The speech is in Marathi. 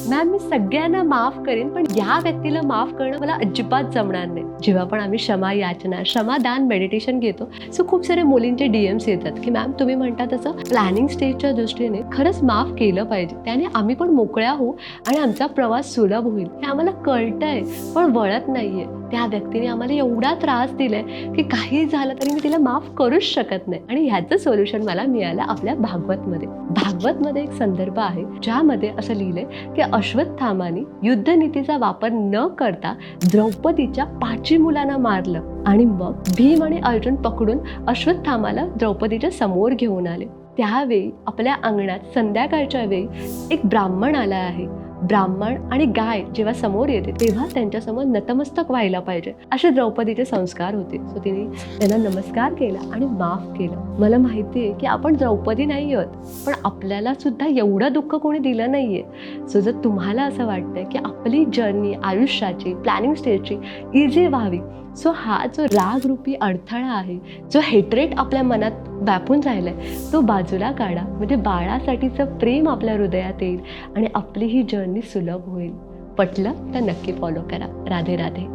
मॅम मी सगळ्यांना माफ करेन, पण या व्यक्तीला माफ करणं मला अजिबात जमणार नाही. जेव्हा पण आम्ही क्षमा याचना, क्षमादान मेडिटेशन घेतो, सो खूप सारे मुलींचे DMs येतात की मॅम तुम्ही म्हणता तसं प्लॅनिंग स्टेजच्या दृष्टीने खरंच माफ केलं पाहिजे, त्याने आम्ही पण मोकळ्या होऊ आणि आमचा प्रवास सुलभ होईल. हे आम्हाला कळतंय पण वळत नाहीये. त्या व्यक्तीने आम्हाला एवढा त्रास दिलाय की काही झालं तरी मी तिला माफ करूच शकत नाही. आणि ह्याचं सोल्युशन मला मिळालं आपल्या भागवतमध्ये. भागवतमध्ये एक संदर्भ आहे ज्यामध्ये असं लिहिलंय की अश्वत्थामाने युद्धनीतीचा वापर न करता द्रौपदीच्या 5 मुलांना मारलं आणि मग भीम आणि अर्जुन पकडून अश्वत्थामाला द्रौपदीच्या समोर घेऊन आले. त्यावेळी आपल्या अंगणात संध्याकाळच्या वेळी एक ब्राह्मण आला आहे. ब्राह्मण आणि गाय जेव्हा समोर येते तेव्हा त्यांच्यासमोर नतमस्तक व्हायला पाहिजे असे द्रौपदीचे संस्कार होते. सो तिने त्यांना नमस्कार केला आणि माफ केलं. मला माहिती आहे की आपण द्रौपदी नाही आहोत, पण आपल्याला सुद्धा एवढं दुःख कोणी दिलं नाहीये. सो जर तुम्हाला असं वाटतंय की आपली जर्नी आयुष्याची प्लॅनिंग स्टेजची इझी व्हावी, सो हा जो रागरूपी अडथळा आहे, जो हेट्रेट आपल्या मनात व्यापून राहिलाय, तो बाजूला काढा. म्हणजे बाळासाठीचं प्रेम आपल्या हृदयात येईल आणि आपली ही जर्नी सुलभ होईल. पटलं तर नक्की फॉलो करा. राधे राधे.